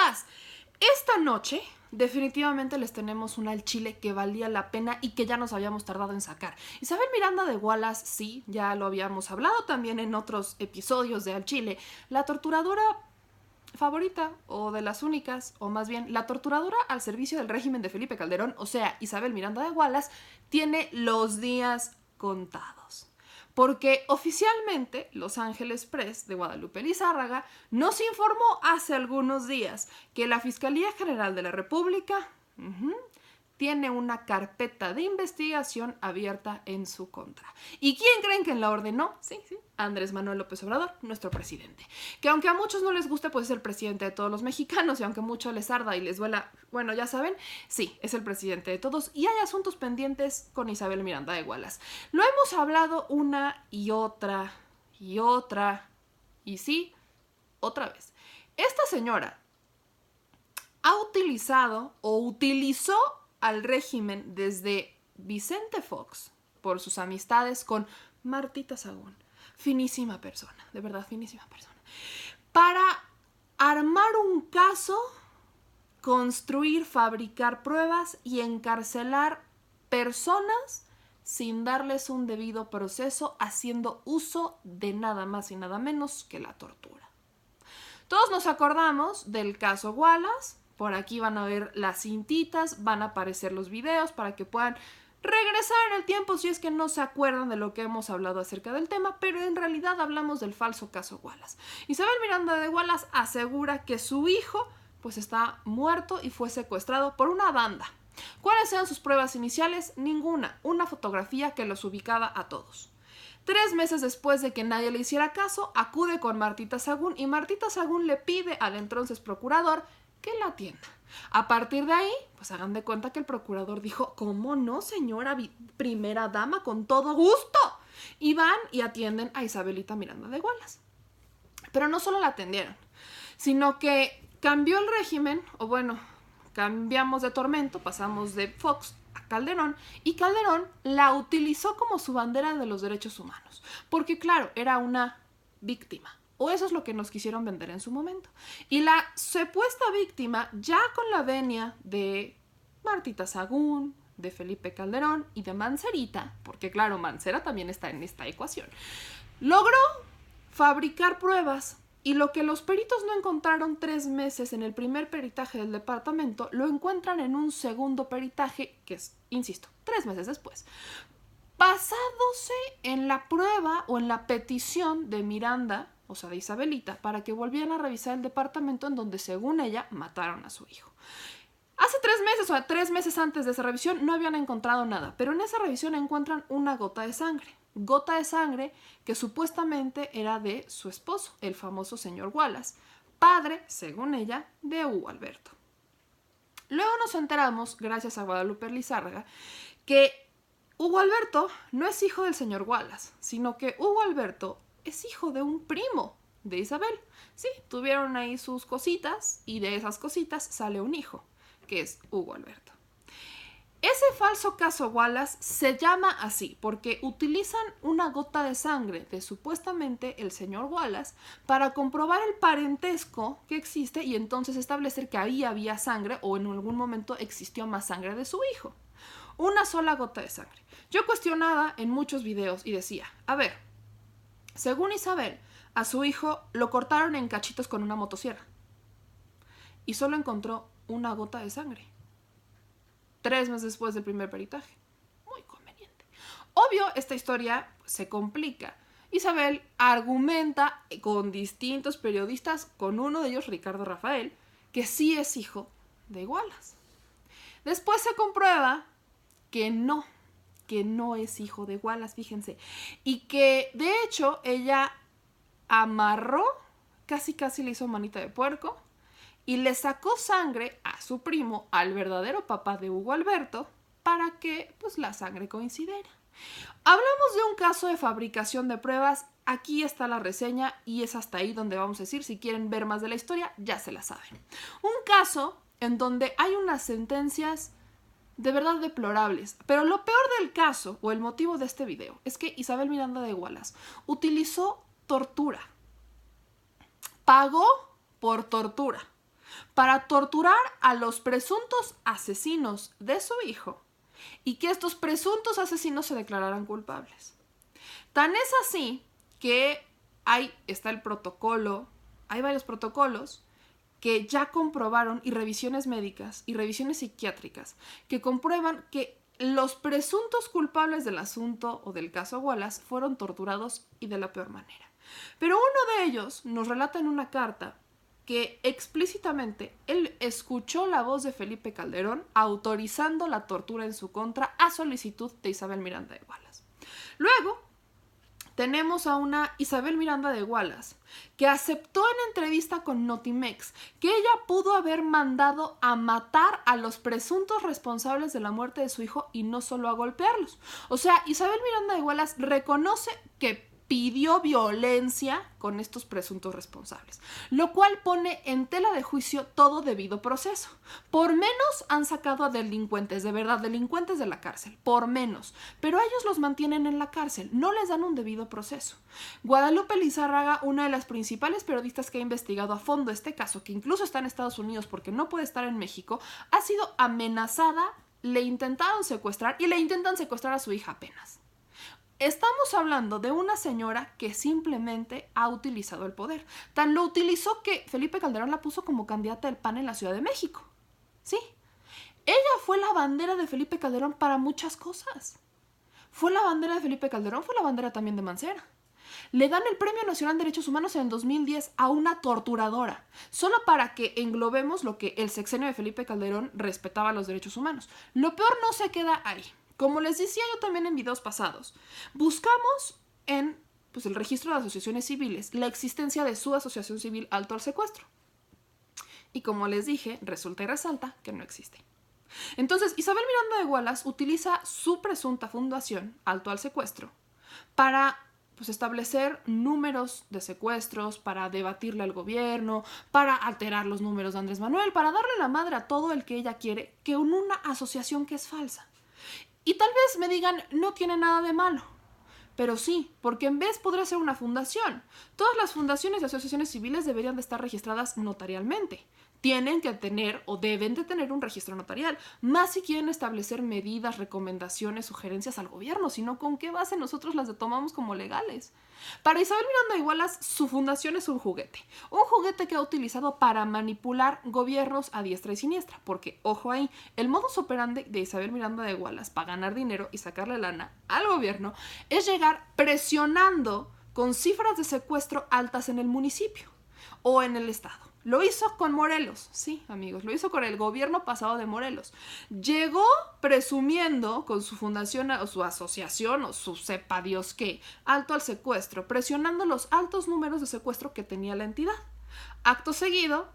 Wallace. Esta noche definitivamente les tenemos una al chile que valía la pena y que ya nos habíamos tardado en sacar. Isabel Miranda de Wallace, sí, ya lo habíamos hablado también en otros episodios de Al Chile. La torturadora favorita, o de las únicas, o más bien la torturadora al servicio del régimen de Felipe Calderón, o sea, Isabel Miranda de Wallace, tiene los días contados. Porque oficialmente Los Ángeles Press de Guadalupe Lizárraga nos informó hace algunos días que la Fiscalía General de la República tiene una carpeta de investigación abierta en su contra. ¿Y quién creen que la ordenó? Sí, Andrés Manuel López Obrador, nuestro presidente. Que aunque a muchos no les guste, pues es el presidente de todos los mexicanos, y aunque mucho les arda y les duela, bueno, ya saben, sí, es el presidente de todos, y hay asuntos pendientes con Isabel Miranda de Wallace. Lo hemos hablado una y otra, y sí, otra vez. Esta señora ha utilizado o utilizó al régimen desde Vicente Fox por sus amistades con Martita Sagún, finísima persona, de verdad finísima persona, para armar un caso, construir, fabricar pruebas y encarcelar personas sin darles un debido proceso, haciendo uso de nada más y nada menos que la tortura. Todos nos acordamos del caso Wallace. Por aquí van a ver las cintitas, van a aparecer los videos para que puedan regresar en el tiempo si es que no se acuerdan de lo que hemos hablado acerca del tema, pero en realidad hablamos del falso caso Wallace. Isabel Miranda de Wallace asegura que su hijo pues está muerto y fue secuestrado por una banda. ¿Cuáles eran sus pruebas iniciales? Ninguna, una fotografía que los ubicaba a todos. 3 meses después de que nadie le hiciera caso, acude con Martita Sagún y Martita Sagún le pide al entonces procurador que la atienda. A partir de ahí, pues hagan de cuenta que el procurador dijo, ¿cómo no, señora primera dama? Con todo gusto. Y van y atienden a Isabelita Miranda de Wallace. Pero no solo la atendieron, sino que cambió el régimen, o bueno, cambiamos de tormento, pasamos de Fox a Calderón, y Calderón la utilizó como su bandera de los derechos humanos. Porque claro, era una víctima. O eso es lo que nos quisieron vender en su momento. Y la supuesta víctima, ya con la venia de Martita Sagún, de Felipe Calderón y de Mancerita, porque claro, Mancera también está en esta ecuación, logró fabricar pruebas. Y lo que los peritos no encontraron 3 meses en el primer peritaje del departamento, lo encuentran en un segundo peritaje, que es, insisto, 3 meses después, basándose en la prueba o en la petición de Miranda, o sea, de Isabelita, para que volvieran a revisar el departamento en donde, según ella, mataron a su hijo. Hace 3 meses, o sea, 3 meses antes de esa revisión, no habían encontrado nada, pero en esa revisión encuentran una gota de sangre que supuestamente era de su esposo, el famoso señor Wallace, padre, según ella, de Hugo Alberto. Luego nos enteramos, gracias a Guadalupe Lizárraga, que Hugo Alberto no es hijo del señor Wallace, sino que Hugo Alberto es hijo de un primo de Isabel. Sí, tuvieron ahí sus cositas y de esas cositas sale un hijo, que es Hugo Alberto. Ese falso caso Wallace se llama así porque utilizan una gota de sangre de supuestamente el señor Wallace para comprobar el parentesco que existe y entonces establecer que ahí había sangre o en algún momento existió más sangre de su hijo. Una sola gota de sangre. Yo cuestionaba en muchos videos y decía, a ver, según Isabel, a su hijo lo cortaron en cachitos con una motosierra y solo encontró una gota de sangre. 3 meses después del primer peritaje. Muy conveniente. Obvio, esta historia se complica. Isabel argumenta con distintos periodistas, con uno de ellos, Ricardo Rafael, que sí es hijo de Wallace. Después se comprueba que no es hijo de Wallace, fíjense. Y que, de hecho, ella amarró, casi le hizo manita de puerco, y le sacó sangre a su primo, al verdadero papá de Hugo Alberto, para que pues la sangre coincidiera. Hablamos de un caso de fabricación de pruebas. Aquí está la reseña y es hasta ahí donde vamos a decir, si quieren ver más de la historia, ya se la saben. Un caso en donde hay unas sentencias de verdad deplorables, pero lo peor del caso, o el motivo de este video, es que Isabel Miranda de Wallace utilizó tortura. Pagó por tortura. para torturar a los presuntos asesinos de su hijo y que estos presuntos asesinos se declararan culpables. Tan es así que está el protocolo, hay varios protocolos que ya comprobaron, y revisiones médicas y revisiones psiquiátricas, que comprueban que los presuntos culpables del asunto o del caso Wallace fueron torturados y de la peor manera. Pero uno de ellos nos relata en una carta que explícitamente él escuchó la voz de Felipe Calderón autorizando la tortura en su contra a solicitud de Isabel Miranda de Wallace. Luego tenemos a una Isabel Miranda de Wallace que aceptó en entrevista con Notimex que ella pudo haber mandado a matar a los presuntos responsables de la muerte de su hijo y no solo a golpearlos. O sea, Isabel Miranda de Wallace reconoce que pidió violencia con estos presuntos responsables, lo cual pone en tela de juicio todo debido proceso. Por menos han sacado a delincuentes, de verdad, delincuentes de la cárcel, por menos, pero a ellos los mantienen en la cárcel, no les dan un debido proceso. Guadalupe Lizárraga, una de las principales periodistas que ha investigado a fondo este caso, que incluso está en Estados Unidos porque no puede estar en México, ha sido amenazada, le intentaron secuestrar y le intentan secuestrar a su hija apenas. Estamos hablando de una señora que simplemente ha utilizado el poder. Tan lo utilizó que Felipe Calderón la puso como candidata del PAN en la Ciudad de México. ¿Sí? Ella fue la bandera de Felipe Calderón para muchas cosas. Fue la bandera de Felipe Calderón, fue la bandera también de Mancera. Le dan el Premio Nacional de Derechos Humanos en el 2010 a una torturadora, solo para que englobemos lo que el sexenio de Felipe Calderón respetaba los derechos humanos. Lo peor no se queda ahí. Como les decía yo también en videos pasados, buscamos en el registro de asociaciones civiles la existencia de su asociación civil Alto al Secuestro. Y como les dije, resulta y resalta que no existe. Entonces, Isabel Miranda de Wallace utiliza su presunta fundación Alto al Secuestro para establecer números de secuestros, para debatirle al gobierno, para alterar los números de Andrés Manuel, para darle la madre a todo el que ella quiere, que en una asociación que es falsa. Y tal vez me digan, no tiene nada de malo. Pero sí, porque en vez podría ser una fundación. Todas las fundaciones y asociaciones civiles deberían de estar registradas notarialmente. Tienen que tener o deben de tener un registro notarial. Más si quieren establecer medidas, recomendaciones, sugerencias al gobierno, sino con qué base nosotros las tomamos como legales. Para Isabel Miranda de Wallace, su fundación es un juguete. Un juguete que ha utilizado para manipular gobiernos a diestra y siniestra. Porque, ojo ahí, el modus operandi de Isabel Miranda de Wallace para ganar dinero y sacarle lana al gobierno es llegar presionando con cifras de secuestro altas en el municipio o en el estado. Lo hizo con Morelos, sí, amigos, lo hizo con el gobierno pasado de Morelos. Llegó presumiendo con su fundación o su asociación o su sepa Dios qué, Alto al Secuestro, presionando los altos números de secuestro que tenía la entidad. Acto seguido,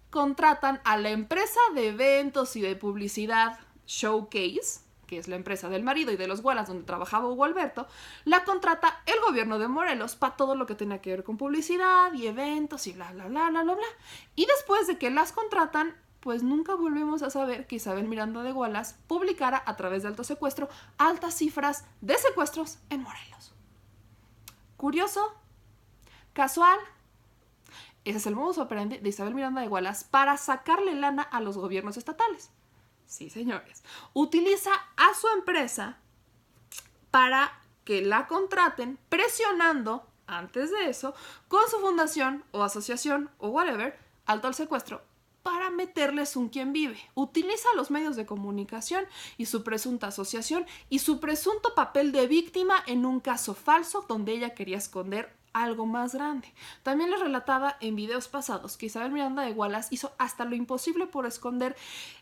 contratan a la empresa de eventos y de publicidad Showcase, que es la empresa del marido y de los Wallace donde trabajaba Hugo Alberto, la contrata el gobierno de Morelos para todo lo que tenía que ver con publicidad y eventos y bla, bla, bla, bla, bla, bla. Y después de que las contratan, pues nunca volvemos a saber que Isabel Miranda de Wallace publicara a través de Alto Secuestro altas cifras de secuestros en Morelos. ¿Curioso? ¿Casual? Ese es el modus operandi de Isabel Miranda de Wallace para sacarle lana a los gobiernos estatales. Sí, señores. Utiliza a su empresa para que la contraten, presionando, antes de eso, con su fundación o asociación o whatever, Alto al Secuestro, para meterles un quien vive. Utiliza los medios de comunicación y su presunta asociación y su presunto papel de víctima en un caso falso donde ella quería esconder algo más grande. También les relataba en videos pasados que Isabel Miranda de Wallace hizo hasta lo imposible por esconder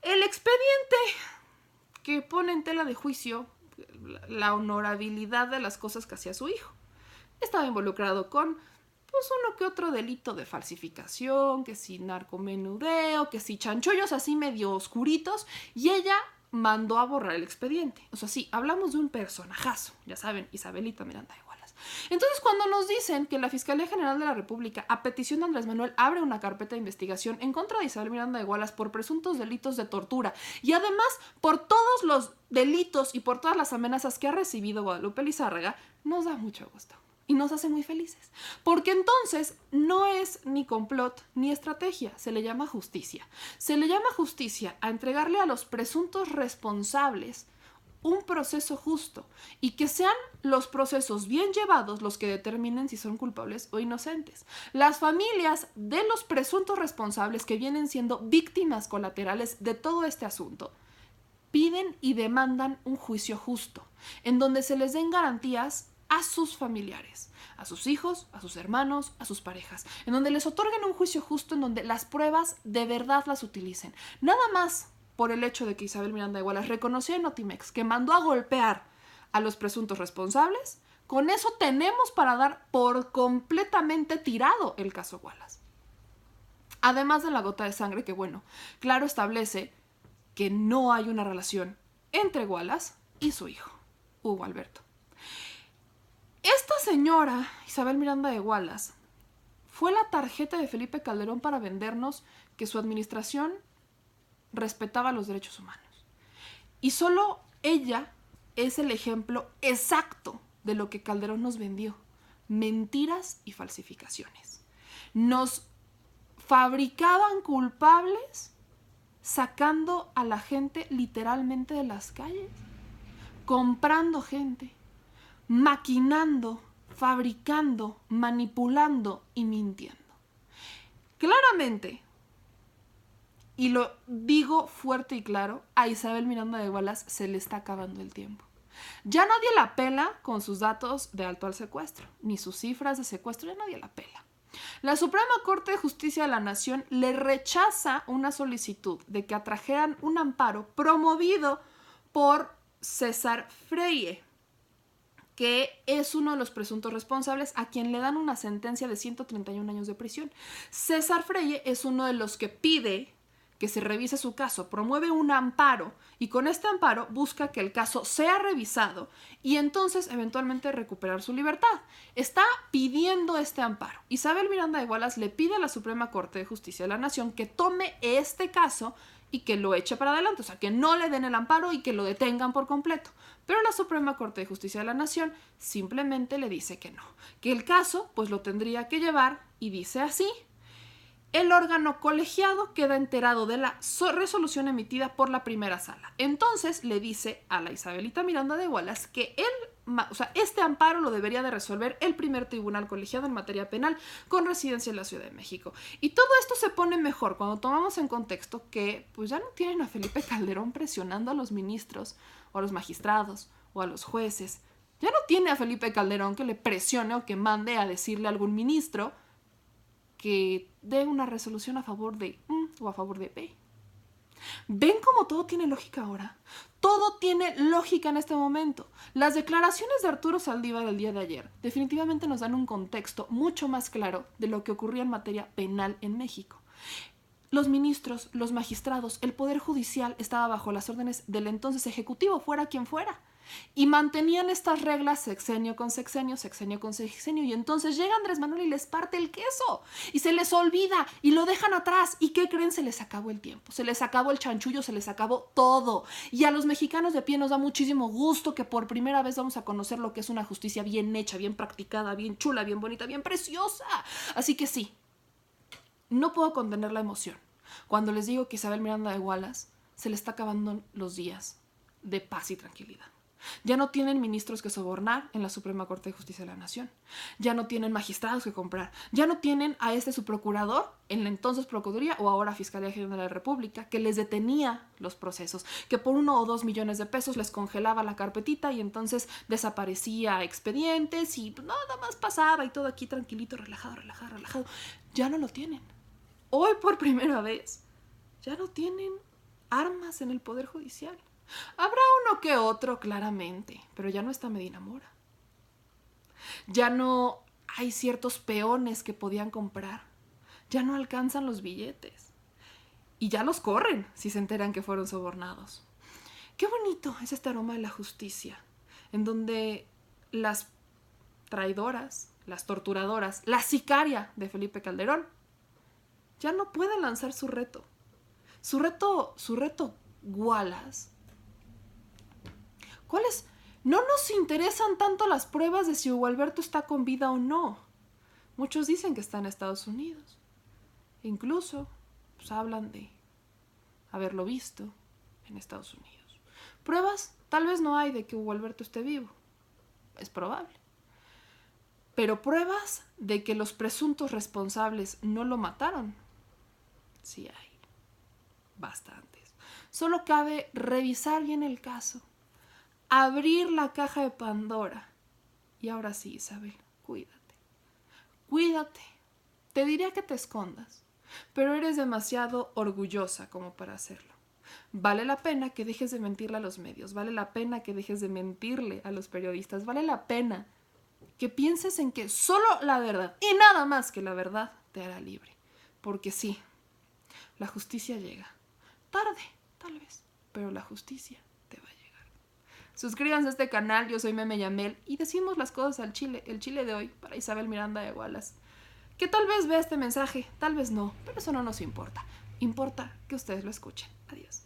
el expediente que pone en tela de juicio la honorabilidad de las cosas que hacía su hijo. Estaba involucrado con uno que otro delito de falsificación, que si narcomenudeo, que si chanchullos así medio oscuritos, y ella mandó a borrar el expediente. O sea, sí, hablamos de un personajazo, ya saben, Isabelita Miranda de Wallace. Entonces, cuando nos dicen que la Fiscalía General de la República, a petición de Andrés Manuel, abre una carpeta de investigación en contra de Isabel Miranda de Wallace por presuntos delitos de tortura y además por todos los delitos y por todas las amenazas que ha recibido Guadalupe Lizárraga, nos da mucho gusto. y nos hace muy felices. Porque entonces no es ni complot ni estrategia, se le llama justicia. Se le llama justicia a entregarle a los presuntos responsables un proceso justo y que sean los procesos bien llevados los que determinen si son culpables o inocentes. Las familias de los presuntos responsables que vienen siendo víctimas colaterales de todo este asunto piden y demandan un juicio justo, en donde se les den garantías a sus familiares, a sus hijos, a sus hermanos, a sus parejas, en donde les otorguen un juicio justo, en donde las pruebas de verdad las utilicen. Nada más por el hecho de que Isabel Miranda de Wallace reconoció en Notimex que mandó a golpear a los presuntos responsables, con eso tenemos para dar por completamente tirado el caso Wallace. Además de la gota de sangre que, bueno, claro establece que no hay una relación entre Wallace y su hijo, Hugo Alberto. Esta señora, Isabel Miranda de Wallace, fue la tarjeta de Felipe Calderón para vendernos que su administración respetaba los derechos humanos. Y solo ella es el ejemplo exacto de lo que Calderón nos vendió. Mentiras y falsificaciones. Nos fabricaban culpables sacando a la gente literalmente de las calles, comprando gente, maquinando, fabricando, manipulando y mintiendo. Claramente, y lo digo fuerte y claro, a Isabel Miranda de Wallace se le está acabando el tiempo. Ya nadie la pela con sus datos de alto al secuestro, ni sus cifras de secuestro, ya nadie la pela. La Suprema Corte de Justicia de la Nación le rechaza una solicitud de que atrajeran un amparo promovido por César Freire, que es uno de los presuntos responsables a quien le dan una sentencia de 131 años de prisión. César Freire es uno de los que pide que se revise su caso, promueve un amparo y con este amparo busca que el caso sea revisado y entonces eventualmente recuperar su libertad. Está pidiendo este amparo. Isabel Miranda de Wallace le pide a la Suprema Corte de Justicia de la Nación que tome este caso y que lo eche para adelante, o sea, que no le den el amparo y que lo detengan por completo. Pero la Suprema Corte de Justicia de la Nación simplemente le dice que no, que el caso pues lo tendría que llevar y dice así: el órgano colegiado queda enterado de la resolución emitida por la primera sala. Entonces le dice a la Isabelita Miranda de Wallace que este amparo lo debería de resolver el primer tribunal colegiado en materia penal con residencia en la Ciudad de México. Y todo esto se pone mejor cuando tomamos en contexto que pues ya no tienen a Felipe Calderón presionando a los ministros o a los magistrados o a los jueces. Ya no tiene a Felipe Calderón que le presione o que mande a decirle a algún ministro que dé una resolución a favor de o a favor de B. ¿Ven cómo todo tiene lógica ahora? Todo tiene lógica en este momento. Las declaraciones de Arturo Saldívar el día de ayer definitivamente nos dan un contexto mucho más claro de lo que ocurría en materia penal en México. Los ministros, los magistrados, el Poder Judicial estaba bajo las órdenes del entonces Ejecutivo, fuera quien fuera. Y mantenían estas reglas sexenio con sexenio, sexenio con sexenio. Y entonces llega Andrés Manuel y les parte el queso. Y se les olvida y lo dejan atrás. ¿Y qué creen? Se les acabó el tiempo. Se les acabó el chanchullo, se les acabó todo. Y a los mexicanos de pie nos da muchísimo gusto que por primera vez vamos a conocer lo que es una justicia bien hecha, bien practicada, bien chula, bien bonita, bien preciosa. Así que sí, no puedo contener la emoción cuando les digo que Isabel Miranda de Wallace se le está acabando los días de paz y tranquilidad. Ya no tienen ministros que sobornar en la Suprema Corte de Justicia de la Nación. Ya no tienen magistrados que comprar. Ya no tienen a su procurador en la entonces Procuraduría o ahora Fiscalía General de la República que les detenía los procesos, que por 1 o 2 millones de pesos les congelaba la carpetita y entonces desaparecía expedientes y nada más pasaba y todo aquí tranquilito, relajado. Ya no lo tienen. Hoy por primera vez ya no tienen armas en el Poder Judicial. Habrá uno que otro, claramente, pero ya no está Medina Mora. Ya no hay ciertos peones que podían comprar. Ya no alcanzan los billetes. Y ya los corren si se enteran que fueron sobornados. Qué bonito es este aroma de la justicia, en donde las traidoras, las torturadoras, la sicaria de Felipe Calderón, ya no puede lanzar su reto. Su reto Wallace. No nos interesan tanto las pruebas de si Hugo Alberto está con vida o no. Muchos dicen que está en Estados Unidos. Incluso pues, hablan de haberlo visto en Estados Unidos. Pruebas tal vez no hay de que Hugo Alberto esté vivo. Es probable. Pero pruebas de que los presuntos responsables no lo mataron, sí hay. Bastantes. Solo cabe revisar bien el caso. Abrir la caja de Pandora. Y ahora sí, Isabel, cuídate. Cuídate. Te diría que te escondas, pero eres demasiado orgullosa como para hacerlo. Vale la pena que dejes de mentirle a los medios, vale la pena que dejes de mentirle a los periodistas, vale la pena que pienses en que solo la verdad y nada más que la verdad te hará libre. Porque sí, la justicia llega. Tarde, tal vez, pero la justicia te va a llegar. Suscríbanse a este canal, yo soy Meme Yamel y decimos las cosas al chile, el chile de hoy para Isabel Miranda de Wallace. Que tal vez vea este mensaje, tal vez no, pero eso no nos importa. Importa que ustedes lo escuchen. Adiós.